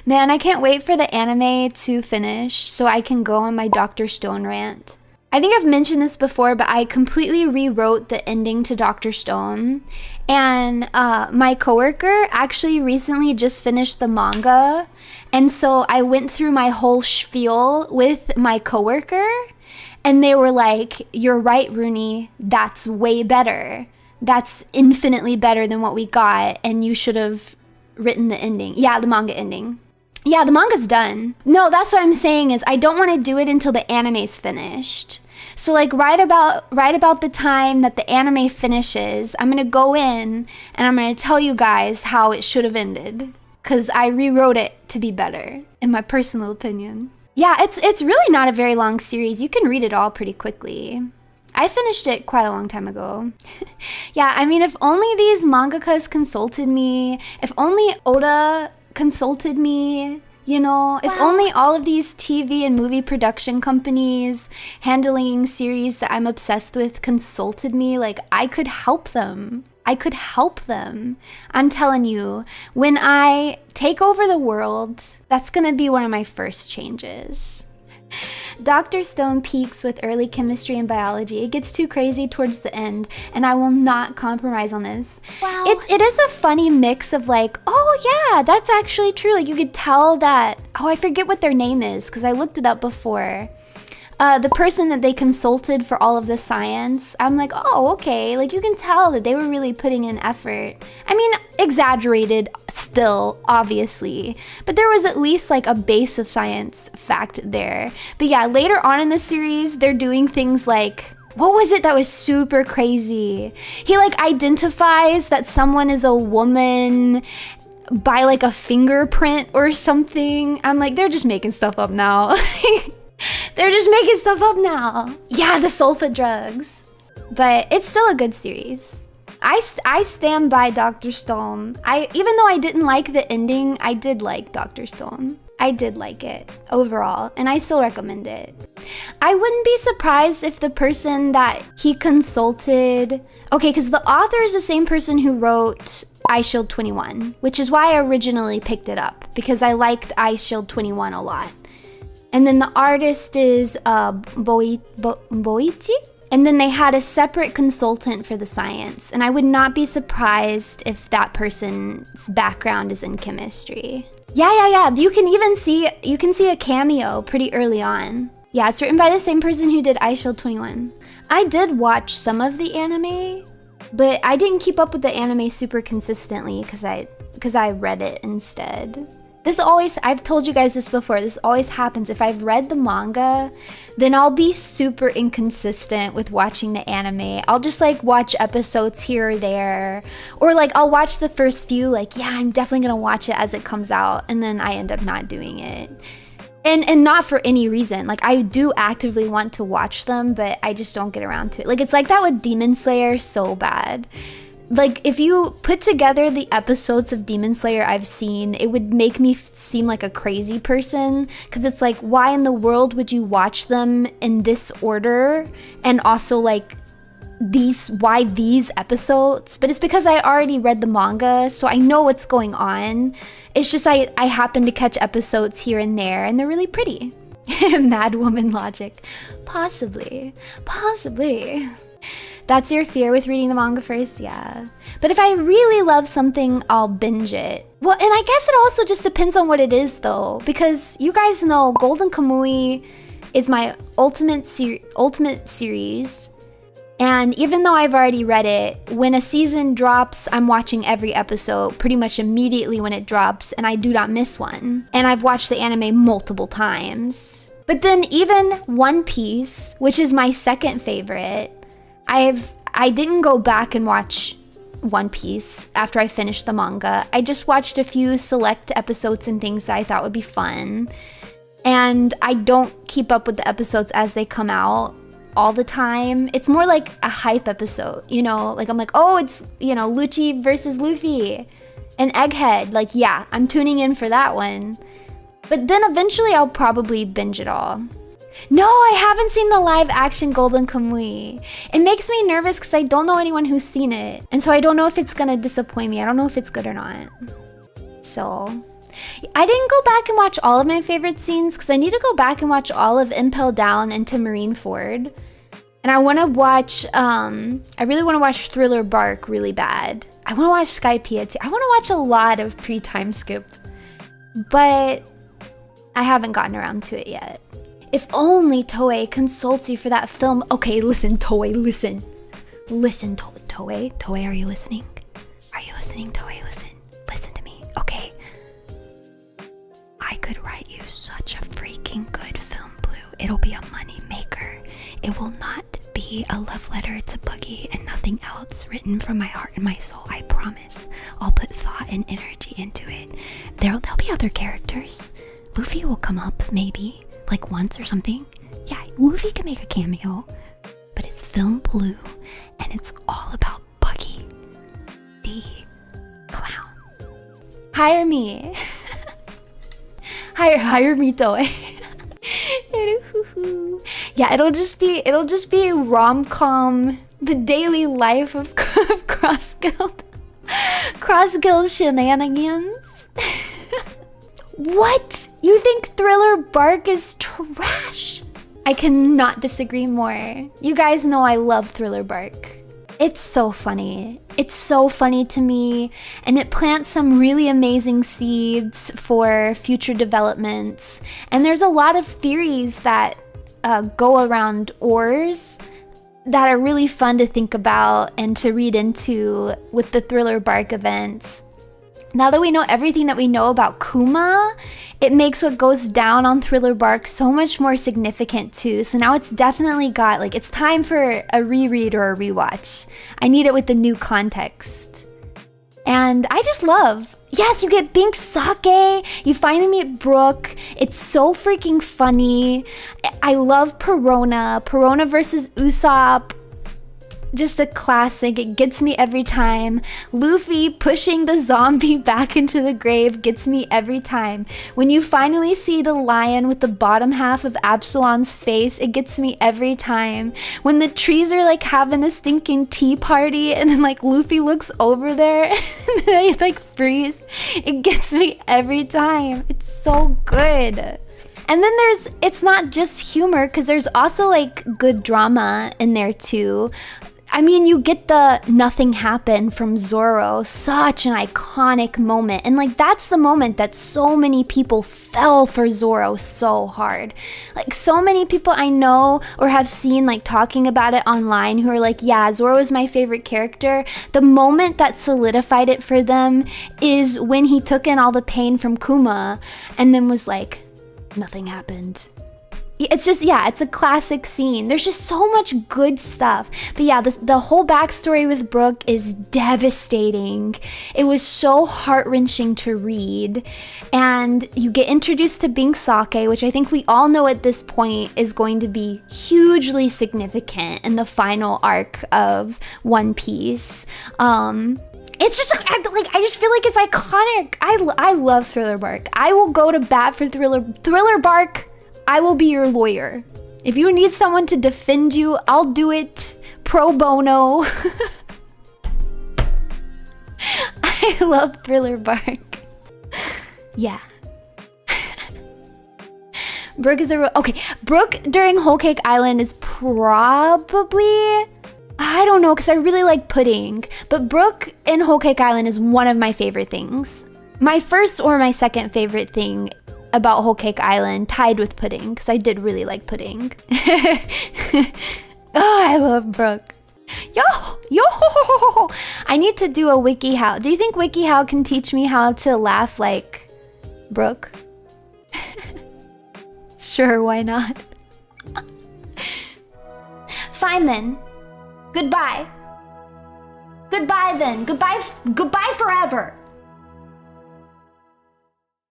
Man, I can't wait for the anime to finish so I can go on my Dr. Stone rant. I think I've mentioned this before, but I completely rewrote the ending to Dr. Stone. And my coworker actually recently just finished the manga. And so I went through my whole spiel with my coworker. And they were like, "You're right, Runie. That's way better. That's infinitely better than what we got. And you should have written the ending." Yeah, the manga ending. Yeah, the manga's done. No, that's what I'm saying is I don't want to do it until the anime's finished. So like right about the time that the anime finishes, I'm going to go in and I'm going to tell you guys how it should have ended. Because I rewrote it to be better, in my personal opinion. Yeah, it's really not a very long series. You can read it all pretty quickly. I finished it quite a long time ago. Yeah, I mean, if only these mangakas consulted me, if only Oda consulted me, you know, if only all of these TV and movie production companies handling series that I'm obsessed with consulted me, like I could help them. I could help them. I'm telling you, when I take over the world, that's gonna be one of my first changes. Dr. Stone peaks with early chemistry and biology. It gets too crazy towards the end, and I will not compromise on this. Wow. It is a funny mix of like, oh yeah, that's actually true. Like you could tell that, oh, I forget what their name is because I looked it up before. The person that they consulted for all of the science, I'm like, oh, okay. Like you can tell that they were really putting in effort. I mean, exaggerated still, obviously, but there was at least like a base of science fact there. But yeah, later on in the series, they're doing things like, what was it that was super crazy? He like identifies that someone is a woman by like a fingerprint or something. I'm like, they're just making stuff up now. They're just making stuff up now. Yeah, the sulfa drugs. But it's still a good series. I stand by Dr. Stone. Even though I didn't like the ending, I did like Dr. Stone. I did like it overall, and I still recommend it. I wouldn't be surprised if the person that he consulted... Okay, because the author is the same person who wrote Ice Shield 21, which is why I originally picked it up, because I liked Ice Shield 21 a lot. And then the artist is Boichi? And then they had a separate consultant for the science. And I would not be surprised if that person's background is in chemistry. Yeah. You can see a cameo pretty early on. Yeah, it's written by the same person who did Ice Shield 21. I did watch some of the anime, but I didn't keep up with the anime super consistently because I read it instead. This always, I've told you guys this before, this always happens. If I've read the manga, then I'll be super inconsistent with watching the anime. I'll just like watch episodes here or there. Or like I'll watch the first few, like, yeah, I'm definitely gonna watch it as it comes out. And then I end up not doing it. And not for any reason. Like I do actively want to watch them, but I just don't get around to it. Like it's like that with Demon Slayer so bad. Like, if you put together the episodes of Demon Slayer I've seen, it would make me seem like a crazy person. Because it's like, why in the world would you watch them in this order? And also, like, why these episodes? But it's because I already read the manga, so I know what's going on. It's just I happen to catch episodes here and there, and they're really pretty. Mad woman logic. Possibly. That's your fear with reading the manga first? Yeah. But if I really love something, I'll binge it. Well, and I guess it also just depends on what it is, though. Because you guys know Golden Kamuy is my ultimate series. And even though I've already read it, when a season drops, I'm watching every episode pretty much immediately when it drops, and I do not miss one. And I've watched the anime multiple times. But then even One Piece, which is my second favorite, I didn't go back and watch One Piece after I finished the manga. I just watched a few select episodes and things that I thought would be fun. And I don't keep up with the episodes as they come out all the time. It's more like a hype episode, you know? Like I'm like, oh, it's, you know, Lucci versus Luffy and Egghead. Like, yeah, I'm tuning in for that one. But then eventually I'll probably binge it all. No, I haven't seen the live action Golden Kamuy. It makes me nervous because I don't know anyone who's seen it. And so I don't know if it's gonna disappoint me. I don't know if it's good or not. So, I didn't go back and watch all of my favorite scenes because I need to go back and watch all of Impel Down into Marineford. And I want to watch, I really want to watch Thriller Bark really bad. I want to watch Skypiea too. I want to watch a lot of pre-time skip, but I haven't gotten around to it yet. If only Toei consults you for that film. Okay, listen, Toei, listen. Listen, Toei. Toei, are you listening? Are you listening, Toei? Listen. Listen to me, okay? I could write you such a freaking good film, Blue. It'll be a money maker. It will not be a love letter to Buggy and nothing else, written from my heart and my soul. I promise. I'll put thought and energy into it. There'll be other characters. Luffy will come up, maybe, like once or something. Yeah, Luffy can make a cameo. But it's film Blue, and it's all about Buggy, the clown. Hire me. hire me, Toei. Yeah, it'll just be rom-com, the daily life of Cross Guild shenanigans. What? You think Thriller Bark is trash? I cannot disagree more. You guys know I love Thriller Bark. It's so funny. It's so funny to me, and it plants some really amazing seeds for future developments. And there's a lot of theories that go around ores that are really fun to think about and to read into with the Thriller Bark events. Now that we know everything that we know about Kuma, it makes what goes down on Thriller Bark so much more significant too. So now it's definitely got, like, it's time for a reread or a rewatch. I need it with the new context. And I just love, yes, you get Bink Sake, you finally meet Brook. It's so freaking funny. I love Perona versus Usopp. Just a classic. It gets me every time. Luffy pushing the zombie back into the grave gets me every time. When you finally see the lion with the bottom half of Absalon's face, it gets me every time. When the trees are like having a stinking tea party and then like Luffy looks over there and they like freeze, it gets me every time. It's so good. And then it's not just humor, because there's also like good drama in there too. I mean, you get the nothing happened from Zoro, such an iconic moment. And like, that's the moment that so many people fell for Zoro so hard. Like, so many people I know or have seen like talking about it online who are like, yeah, Zoro is my favorite character. The moment that solidified it for them is when he took in all the pain from Kuma and then was like, nothing happened. It's just, yeah, it's a classic scene. There's just so much good stuff. But yeah, the whole backstory with Brook is devastating. It was so heart-wrenching to read. And you get introduced to Bink Sake, which I think we all know at this point is going to be hugely significant in the final arc of One Piece. It's just like, I just feel like it's iconic. I love Thriller Bark. I will go to bat for Thriller Bark. I will be your lawyer. If you need someone to defend you, I'll do it pro bono. I love Thriller Bark. Yeah. Brook is okay. Brook during Whole Cake Island is probably, I don't know, because I really like pudding. But Brook in Whole Cake Island is one of my favorite things. My first or my second favorite thing about Whole Cake Island, tied with pudding, because I did really like pudding. Oh, I love Brook. Yo! I need to do a WikiHow. Do you think WikiHow can teach me how to laugh like Brook? Sure, why not? Fine then. Goodbye. Goodbye then. Goodbye forever.